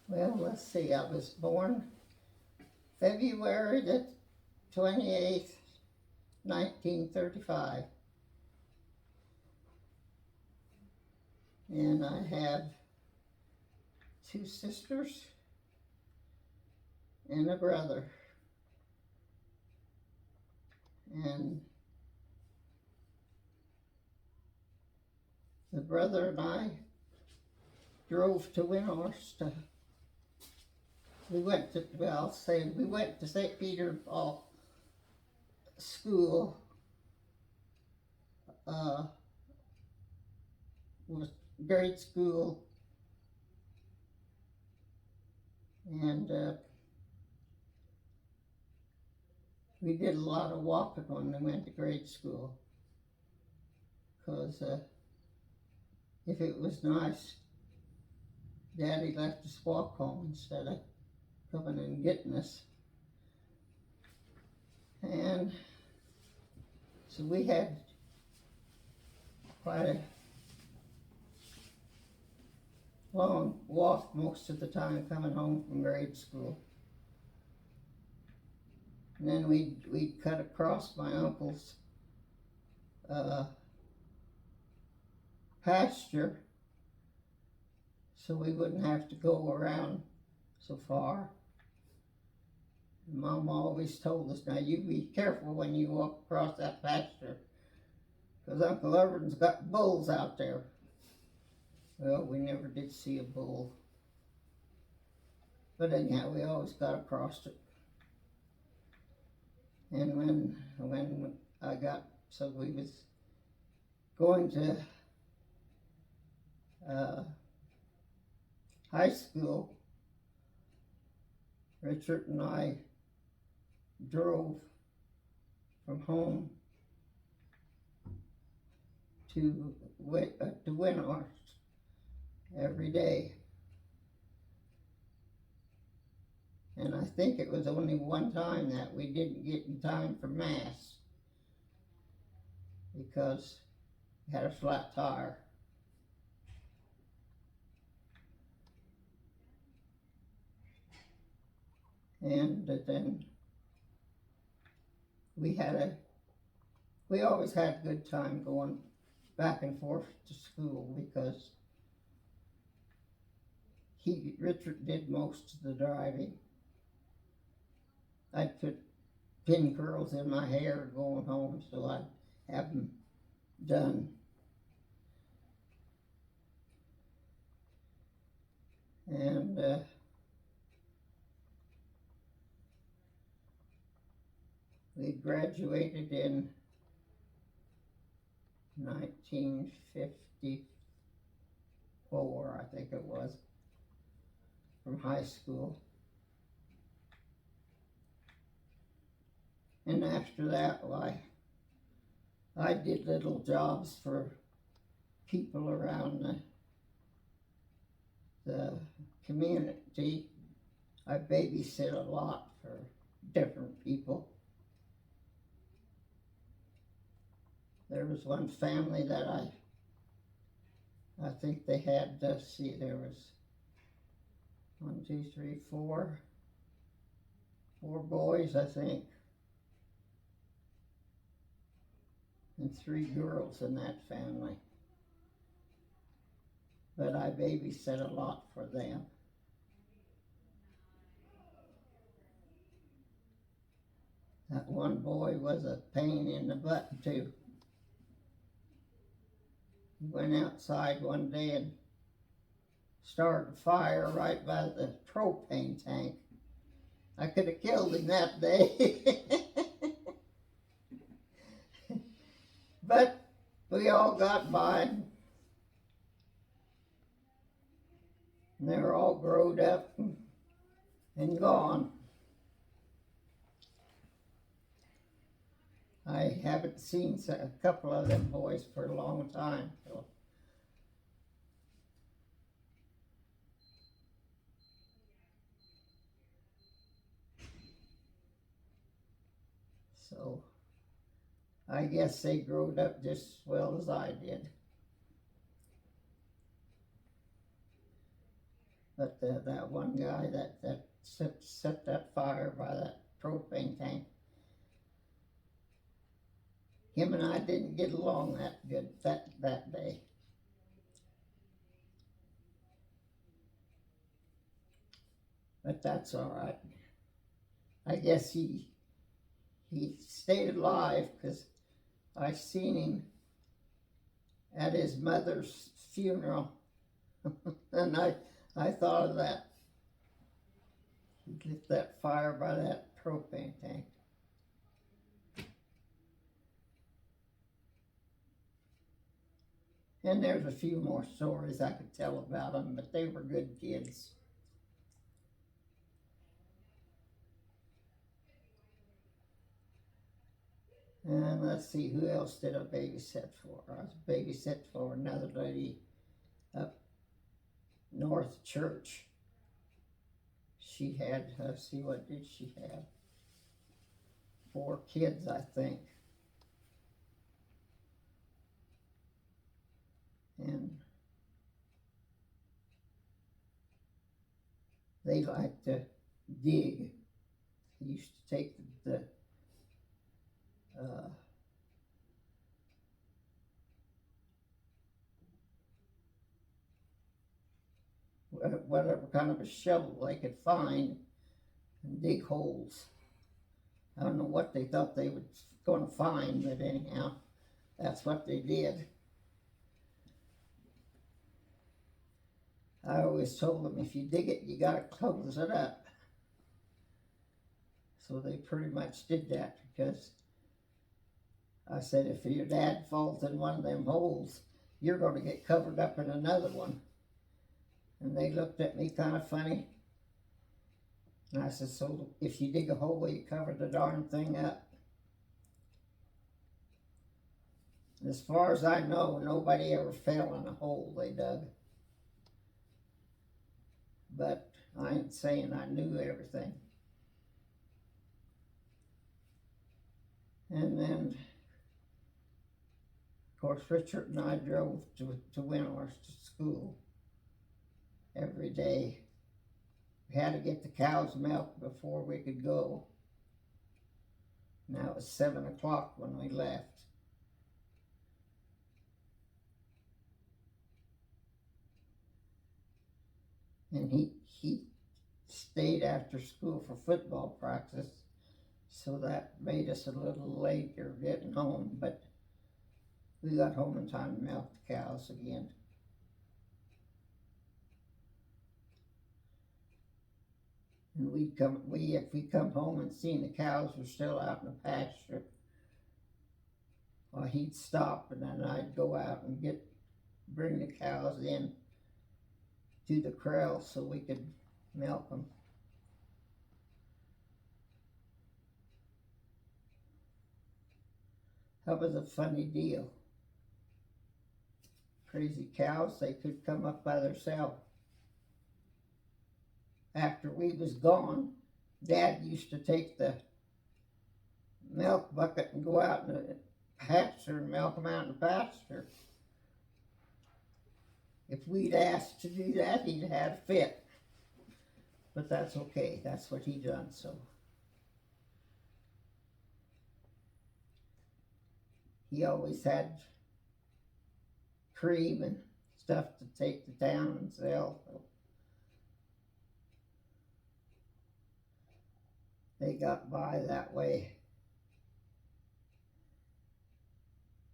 Well, let's see, I was born February the 28th, 1935. And I have two sisters and a brother. And the brother and I drove to Winhorst. We went to St. Peter Paul School, was grade school, and we did a lot of walking when we went to grade school, because if it was nice, Daddy let us walk home instead of coming and getting us. And so we had quite a long walk most of the time coming home from grade school. And then we'd cut across my uncle's pasture, so we wouldn't have to go around so far. Mom always told us, now you be careful when you walk across that pasture, because Uncle Irvin's got bulls out there. Well, we never did see a bull. But anyhow, we always got across it. And when I got, so we was going to high school, Richard and I drove from home to Winhorst every day. And I think it was only one time that we didn't get in time for Mass because we had a flat tire. And then we always had a good time going back and forth to school, because Richard did most of the driving. I'd put pin curls in my hair going home, so I'd have them done. And we graduated in 1954, I think it was, from high school. And after that, I did little jobs for people around the community. I babysit a lot for different people. There was one family that I think they had, there was 1, 2, 3, 4 boys, I think, and 3 girls in that family. But I babysat a lot for them. That one boy was a pain in the butt too. He went outside one day and started a fire right by the propane tank. I could have killed him that day. But we all got by. And they were all growed up and gone. I haven't seen a couple of them boys for a long time. So I guess they growed up just as well as I did. But that one guy that set that fire by that propane tank, him and I didn't get along that good that day. But that's all right. I guess he stayed alive because I seen him at his mother's funeral, and I thought of that. He lit that fire by that propane tank. And there's a few more stories I could tell about them, but they were good kids. And let's see, who else did I babysit for? I was babysit for another lady up North Church. She had, let's see, what did she have? 4 kids, I think. And they liked to dig. They used to take the whatever kind of a shovel they could find and dig holes. I don't know what they thought they were going to find, but anyhow, that's what they did. I always told them, if you dig it, you got to close it up. So they pretty much did that, because I said, if your dad falls in one of them holes, you're going to get covered up in another one. And they looked at me kind of funny. And I said, so if you dig a hole, you cover the darn thing up. As far as I know, nobody ever fell in a hole they dug. But I ain't saying I knew everything. And then, of course, Richard and I drove to Windhorse to school every day. We had to get the cows milked before we could go. Now it was 7 o'clock when we left. And he stayed after school for football practice, so that made us a little later getting home, but we got home in time to milk the cows again. And if we come home and seen the cows were still out in the pasture, well, he'd stop, and then I'd go out and bring the cows in to the corral so we could milk them. That was a funny deal. Crazy cows, they could come up by themselves. After we was gone, Dad used to take the milk bucket and go out in the pasture and milk them out in the pasture. If we'd asked to do that, he'd have had a fit. But that's okay, that's what he done, so. He always had cream and stuff to take to town and sell. So they got by that way.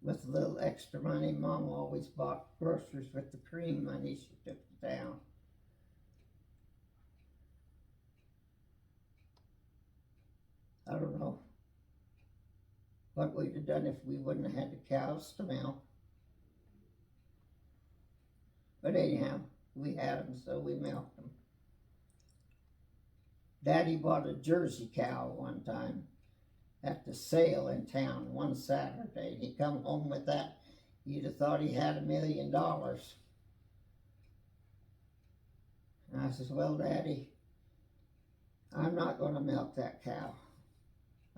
With a little extra money, Mom always bought groceries with the cream money she took to town. I don't know what we'd have done if we wouldn't have had the cows to milk. But anyhow, we had them, so we milked them. Daddy bought a Jersey cow one time at the sale in town one Saturday. He come home with that. You'd have thought he had $1 million. And I says, well, Daddy, I'm not going to milk that cow.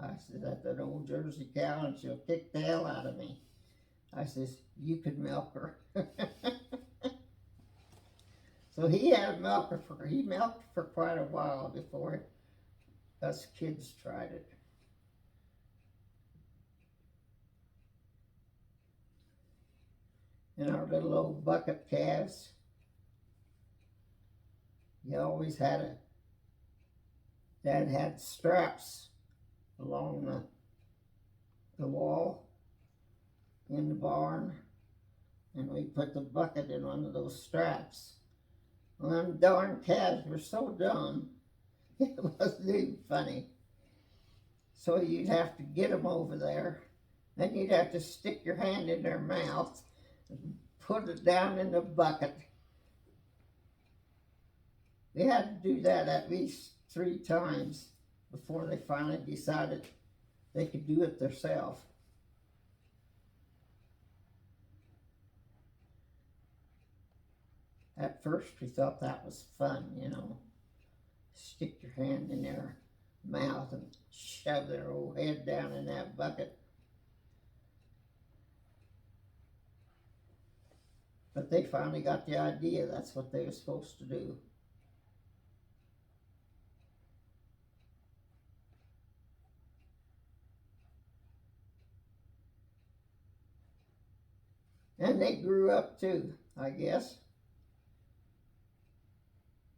I said, that's an old Jersey cow and she'll kick the hell out of me. I says, you could milk her. So he had a milker he milked for quite a while before us kids tried it. And our little old bucket calves, you always had Dad had straps along the wall in the barn, and we put the bucket in one of those straps. Well, them darn calves were so dumb, it wasn't even funny. So you'd have to get them over there, then you'd have to stick your hand in their mouth, and put it down in the bucket. We had to do that at least 3 times before they finally decided they could do it themselves. At first we thought that was fun, you know. Stick your hand in their mouth and shove their old head down in that bucket. But they finally got the idea that's what they were supposed to do. And they grew up too, I guess.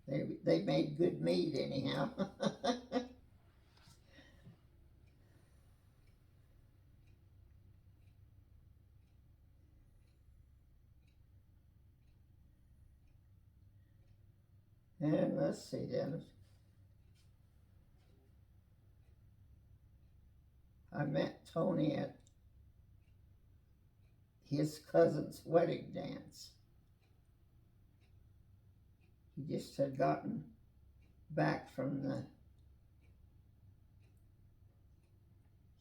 They made good meat anyhow. And let's see then. I met Tony at his cousin's wedding dance. He just had gotten back from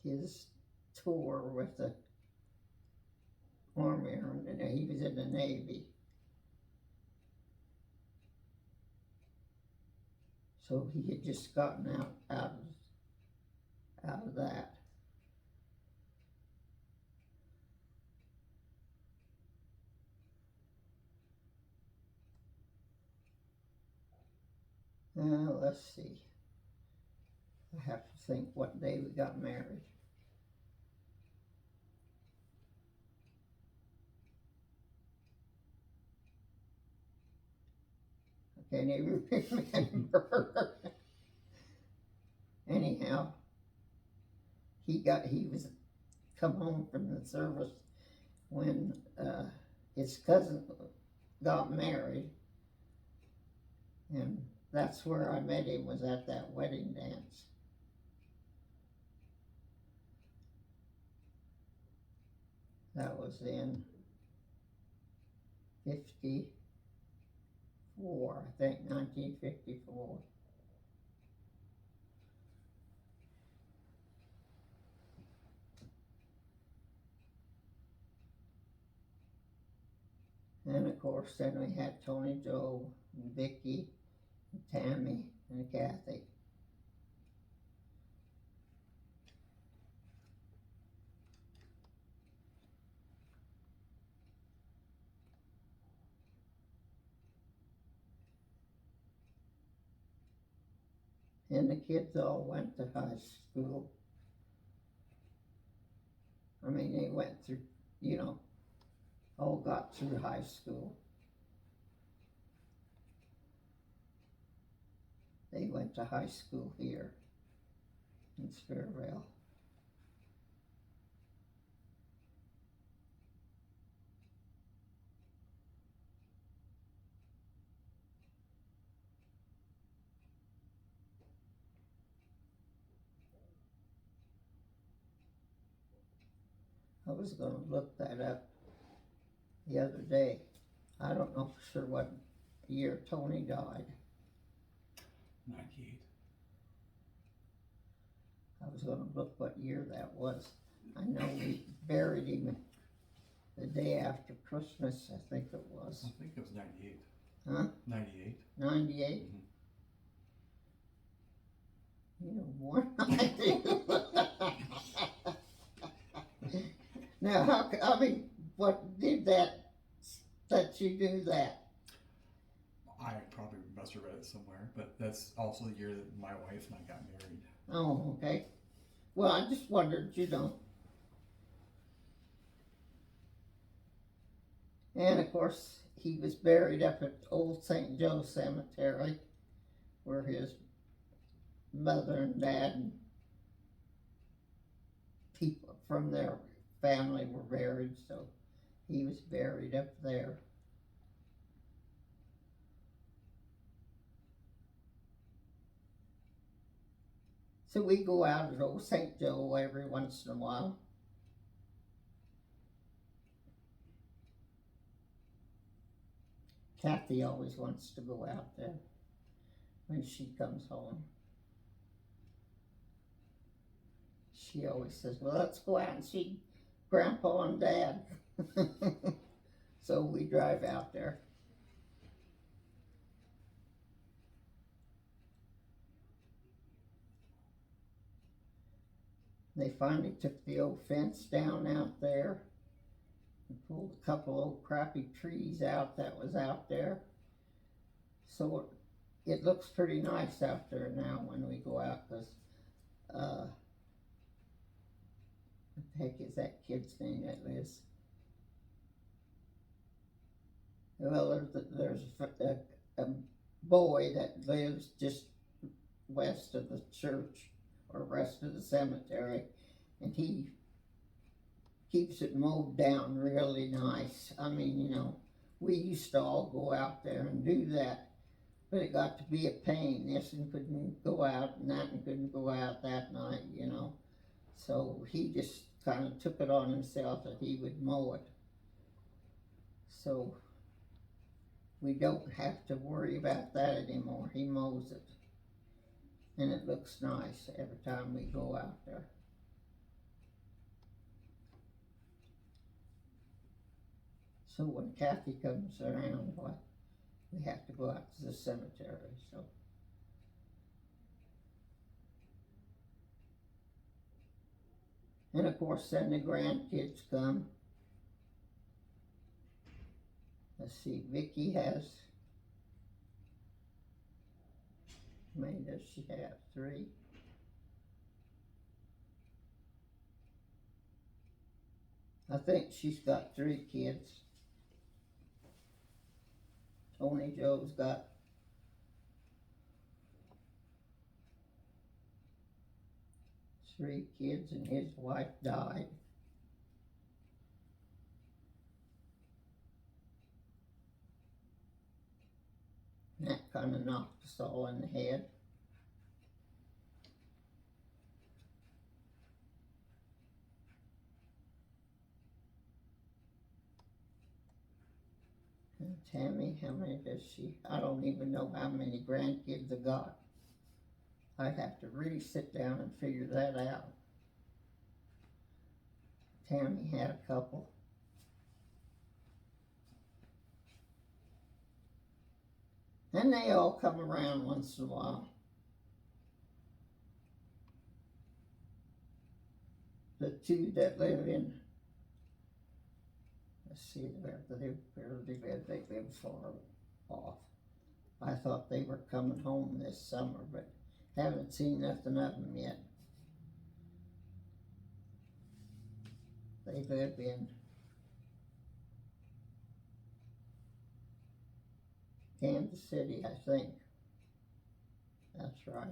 his tour with the Army, and he was in the Navy. So he had just gotten out of that. Now let's see. I have to think what day we got married. I can't even remember. Anyhow, he was come home from the service when his cousin got married, and that's where I met him, was at that wedding dance. That was in 54, I think, 1954. And of course, then we had Tony, Joe, and Vicky, and Tammy, and Kathy. And the kids all went to high school. I mean, they went through, you know, all got through high school. They went to high school here in Spearville. I was going to look that up the other day. I don't know for sure what year Tony died. 98. I was going to look what year that was. I know we buried him the day after Christmas, I think it was. I think it was 98. Huh? 98. 98? Mm-hmm. You know more than I do. Now, what did that let you do that? I probably must have read it somewhere, but that's also the year that my wife and I got married. Oh, okay. Well, I just wondered, And of course, he was buried up at Old St. Joe Cemetery, where his mother and dad and people from their family were buried, so he was buried up there. So we go out at Old St. Joe every once in a while. Kathy always wants to go out there when she comes home. She always says, well, let's go out and see Grandpa and Dad. So we drive out there. They finally took the old fence down out there and pulled a couple old crappy trees out that was out there. So it looks pretty nice out there now when we go out, because what the heck is that kid's name that lives? Well, there's a boy that lives just west of the church or west of the cemetery, and he keeps it mowed down really nice. I mean, we used to all go out there and do that, but it got to be a pain. This one couldn't go out, and that one couldn't go out that night. So he just kind of took it on himself that he would mow it. So we don't have to worry about that anymore. He mows it. And it looks nice every time we go out there. So when Kathy comes around, we have to go out to the cemetery. So and of course then the grandkids come. Let's see, Vicky has, how many does she have? 3. I think she's got 3 kids. Tony Joe's got 3 kids, and his wife died. And that kind of knocked us all in the head. And Tammy, how many does she? I don't even know how many grandkids I got. I'd have to really sit down and figure that out. Tammy had a couple. And they all come around once in a while. The 2 that live in, let's see, where they live. They live far off. I thought they were coming home this summer, but haven't seen nothing of them yet. They live in Kansas City, I think. That's right.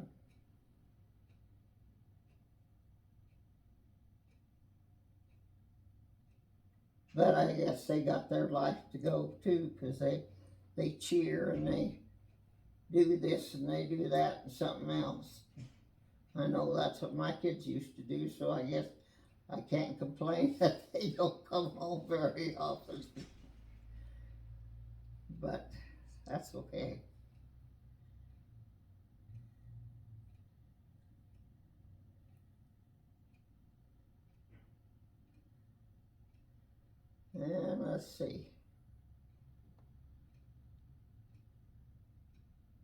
But I guess they got their life to go too, because they cheer and they do this and they do that and something else. I know that's what my kids used to do, so I guess I can't complain that they don't come home very often. But that's okay. And let's see.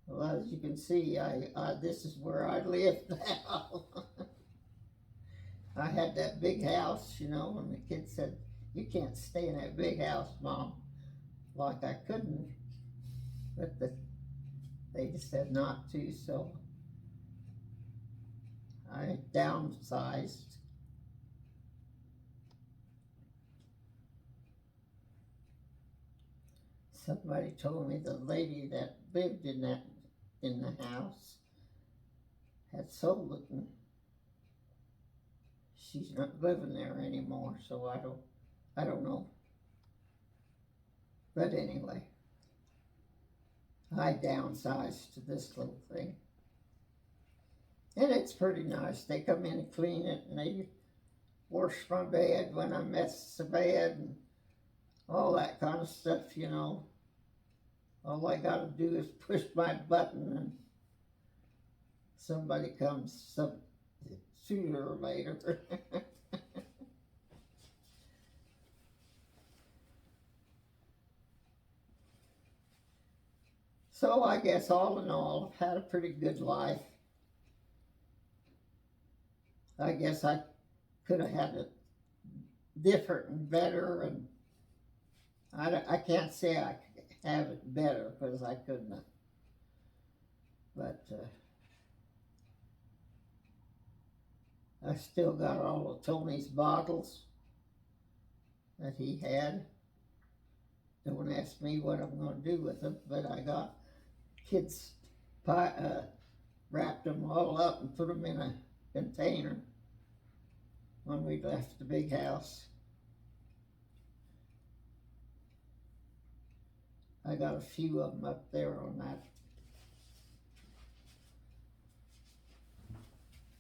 Well, as you can see, this is where I live now. I had that big house, and the kids said, "You can't stay in that big house, Mom." Like I couldn't, but They just said not to, so I downsized. Somebody told me the lady that lived in the house had sold it, and she's not living there anymore, so I don't know. But anyway, I downsized to this little thing. And it's pretty nice. They come in and clean it, and they wash my bed when I mess the bed and all that kind of stuff, you know. All I gotta do is push my button and somebody comes sooner or later. So I guess all in all, I've had a pretty good life. I guess I could have had it different and better, and I can't say I could have it better because I couldn't have. But I still got all of Tony's bottles that he had. Don't ask me what I'm going to do with them, but I got kids wrapped them all up and put them in a container when we left the big house. I got a few of them up there on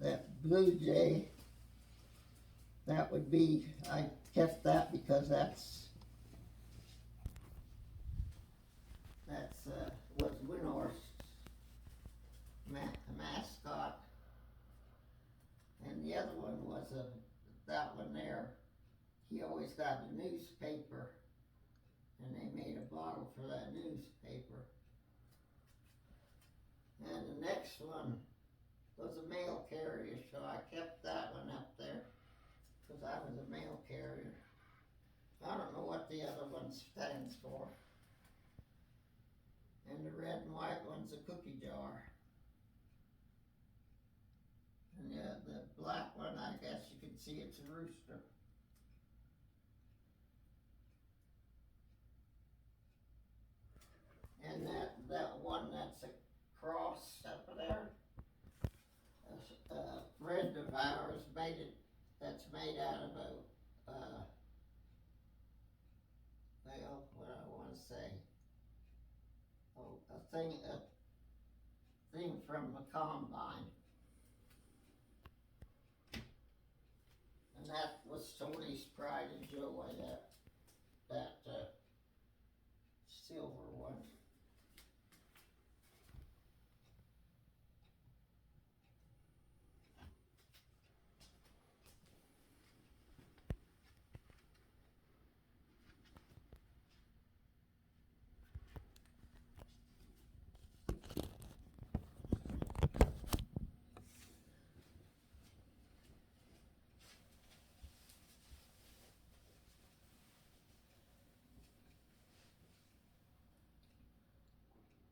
that Blue Jay. That would be, I kept that because that's was Winnor's mascot, and the other one was that one there. He always got a newspaper, and they made a bottle for that newspaper. And the next one was a mail carrier, so I kept that one up there because I was a mail carrier. I don't know what the other one stands for. And the red and white one's a cookie jar. And the black one, I guess you can see it's a rooster. And that one that's a cross up there, a friend of ours that's made out of well, what I want to say, a thing from the combine. And that was Tony's pride and joy, that silver one.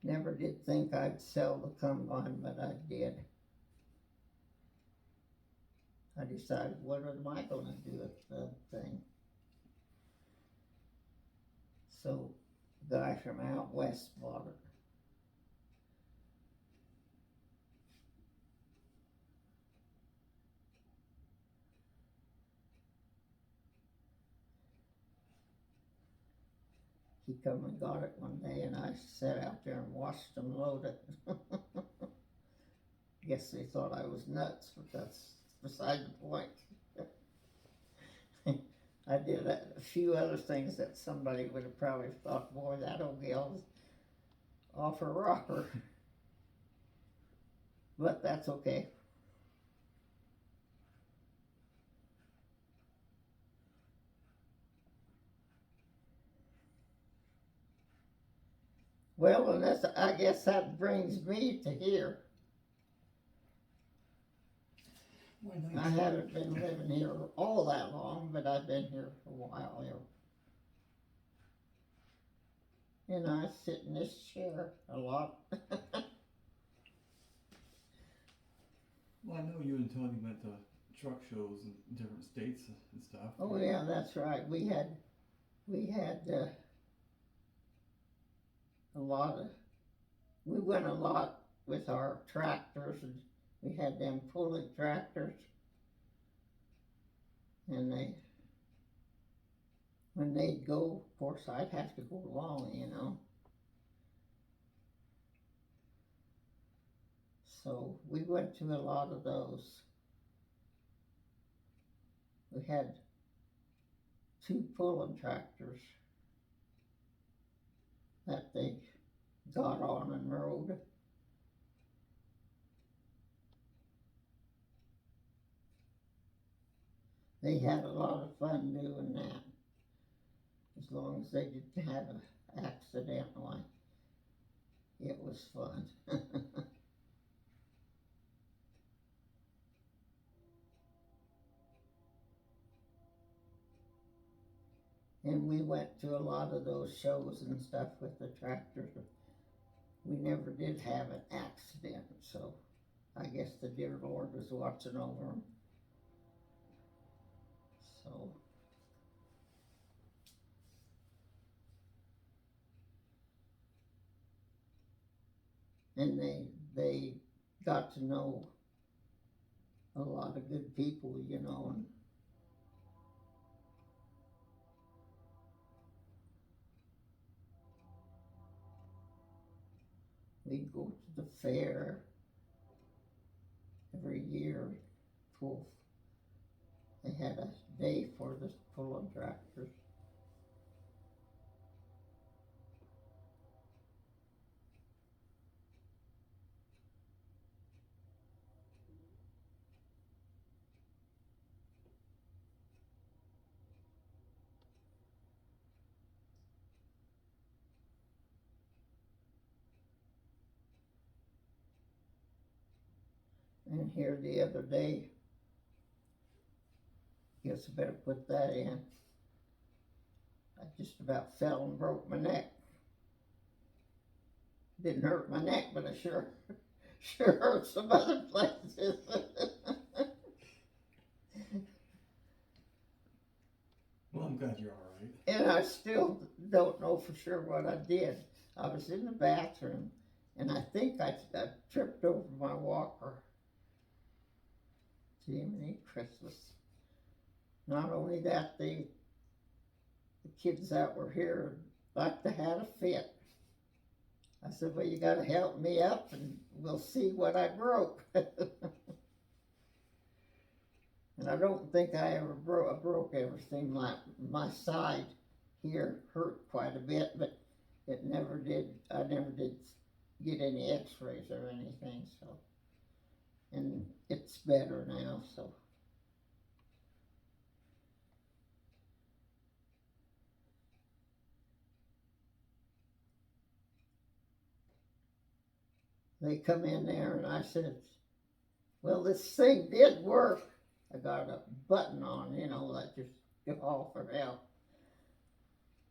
Never did think I'd sell the combine, but I did. I decided, what am I going to do with the thing? So, the guy from out west bought it. He come and got it one day, and I sat out there and watched him load it. Guess they thought I was nuts, but that's beside the point. I did a few other things that somebody would have probably thought, boy, that old gal's off her rocker. But that's okay. Well, and I guess that brings me to here. I haven't been living here all that long, but I've been here for a while here. And I sit in this chair a lot. Well, I know you and Tony went to truck shows in different states and stuff. Oh yeah, that's right. We had a lot of. We went a lot with our tractors, and we had them pulling tractors, and when they'd go, of course, I'd have to go along, you know. So we went to a lot of those. We had 2 pulling tractors that they got on and rode. They had a lot of fun doing that, as long as they didn't have an accident. Why, it was fun. And we went to a lot of those shows and stuff with the tractors. We never did have an accident, so I guess the dear Lord was watching over them. So, and they got to know a lot of good people, you know, and we'd go to the fair every year. Pull. They had a day for the pulling tractors. And here the other day, guess I better put that in. I just about fell and broke my neck. Didn't hurt my neck, but I sure hurt some other places. Well, I'm glad you're all right. And I still don't know for sure what I did. I was in the bathroom, and I think I tripped over my walker. Jiminy Christmas. Not only that, the kids that were here like to have a fit. I said, well, you got to help me up, and we'll see what I broke. And I don't think I ever broke everything. My side here hurt quite a bit, but it never did. I never did get any X-rays or anything. So, and it's better now. So. They come in there, and I said, well, this thing did work. I got a button on, you know, that just call for help.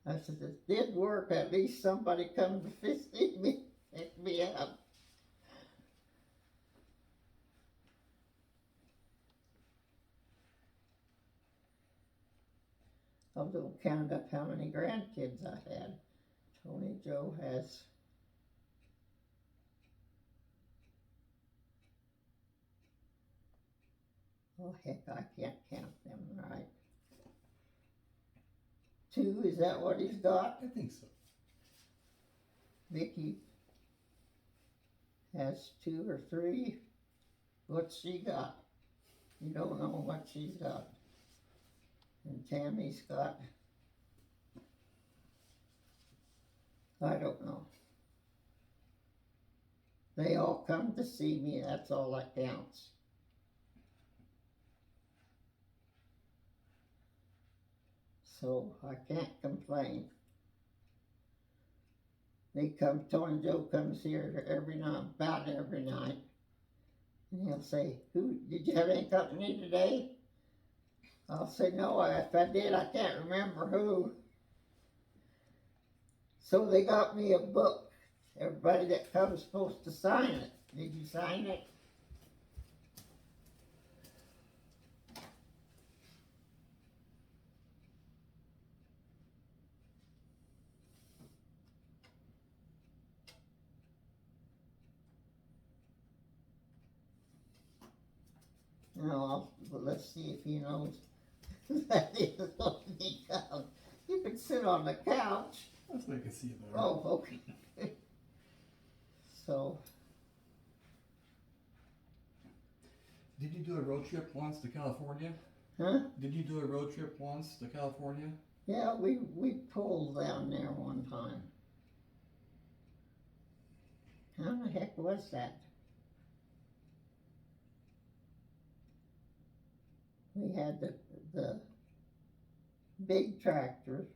I said, it did work. At least somebody come to visit me, pick me up. I was going to count up how many grandkids I had. Tony Joe has oh, heck, I can't count them right. 2, is that what he's got? I think so. Vicky has 2 or 3. What's she got? You don't know what she's got. And Tammy's got, I don't know. They all come to see me, that's all that counts. So I can't complain. They come, Tony Joe comes here every night, about every night. And he'll say, did you have any company today? I'll say, no, if I did, I can't remember who. So they got me a book. Everybody that comes is supposed to sign it. Did you sign it? No, let's see if he knows that is what he comes. You can sit on the couch. That's what I can see about. Oh, okay. So, Did you do a road trip once to California? huh? Did you do a road trip once to California? Yeah, we pulled down there one time. How the heck was that? We had the big tractor.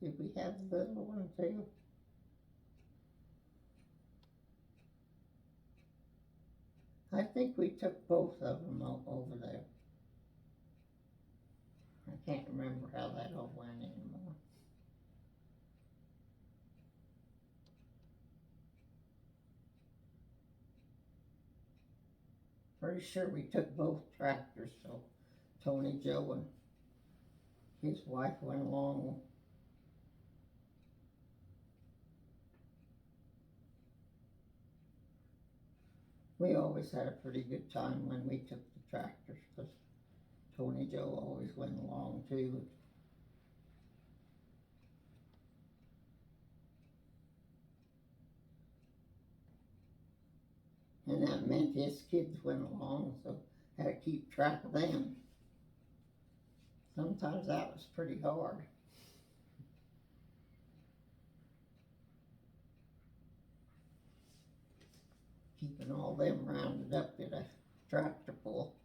Did we have the little one too? I think we took both of them over there. I can't remember how that all went anymore. Pretty sure we took both tractors, so Tony Joe and his wife went along. We always had a pretty good time when we took the tractors, because Tony Joe always went along too. And that meant his kids went along, so had to keep track of them. Sometimes that was pretty hard. Keeping all them rounded up in a tractor pull.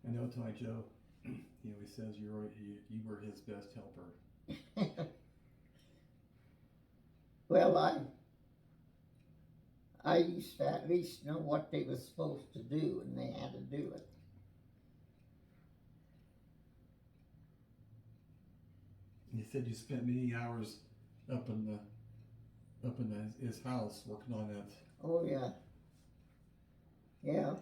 I know Tony Joe. He always says you were his best helper. Well, I used to at least know what they were supposed to do, and they had to do it. He said you spent many hours up in his house working on that. Oh yeah, yeah.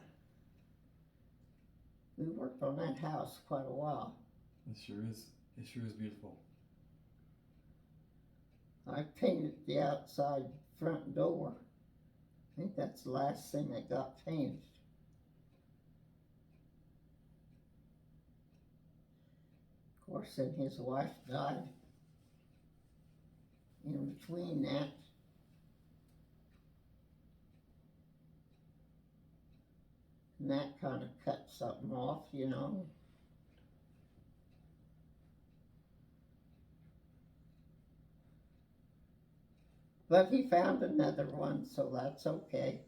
We worked on that house quite a while. It sure is. It sure is beautiful. I painted the outside front door. I think that's the last thing that got painted. Of course, then his wife died. In between that, and that kind of cut something off, you know. But he found another one, so that's okay.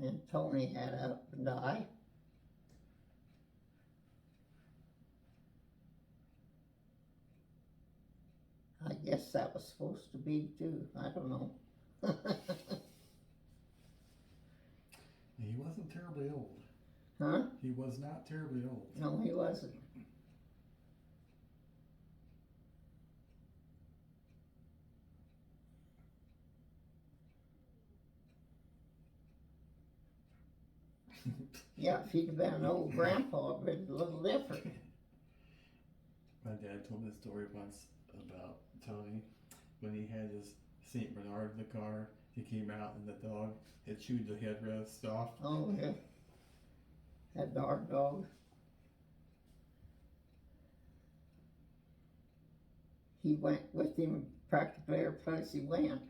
And Tony had up and die. I guess that was supposed to be too. I don't know. He wasn't terribly old. Huh? He was not terribly old. No, he wasn't. Yeah, if he'd have been an old grandpa, it'd been a little different. My dad told me a story once about Tony when he had his Saint Bernard in the car. He came out and the dog had chewed the headrest off. Oh, yeah. That dark dog. He went with him practically every place he went.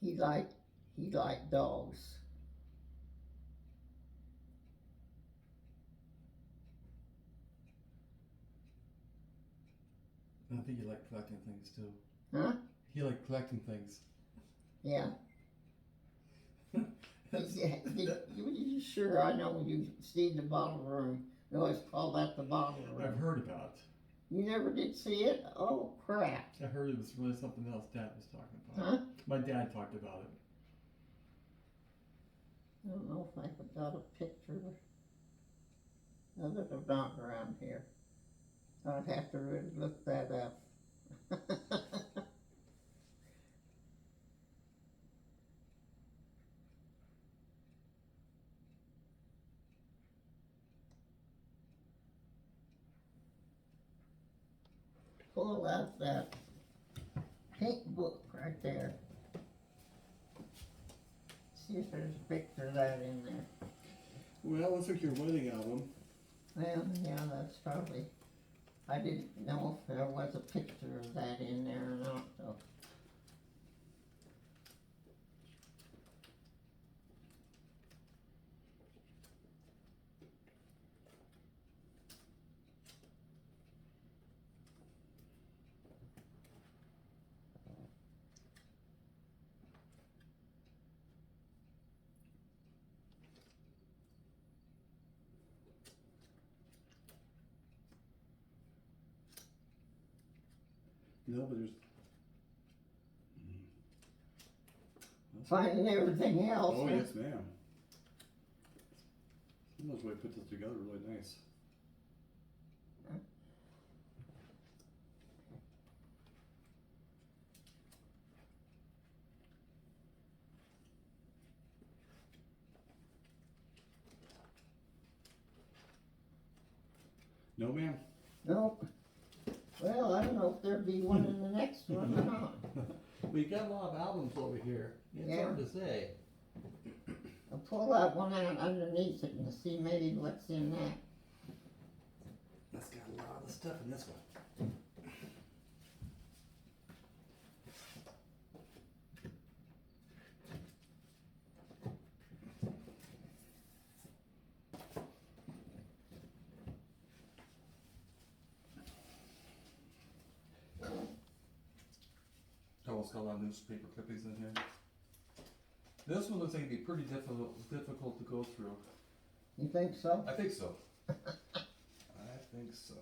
He liked dogs. I think he liked collecting things too. Huh? He liked collecting things. Yeah. Yeah, you sure? I know you seen the bottle room. We always call that the bottle room. I've heard about. You never did see it? Oh, crap. I heard it was really something else Dad was talking about. Huh? My dad talked about it. I don't know if I got a picture of it or not around here. I'd have to really look that up. Pull out that pink book right there. See if there's a picture of that in there. Well, it looks like your wedding album. Well, yeah, that's probably, I didn't know if there was a picture of that in there or not, so. No, but there's. Finding everything else. Oh, huh? yes, ma'am. Someone's way to put this together really nice. No, ma'am. Nope. Well, I don't know if there'd be one in the next one or not. We got a lot of albums over here. It's Yeah. hard to say. I'll pull that one out underneath it and see maybe what's in that. That's got a lot of stuff in this one. Almost got a lot of newspaper clippings in here. This one looks like it'd be pretty difficult to go through. You think so? I think so. I think so.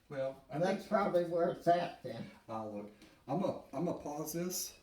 Well, I That's think probably where it's at then. Look, I'm gonna pause this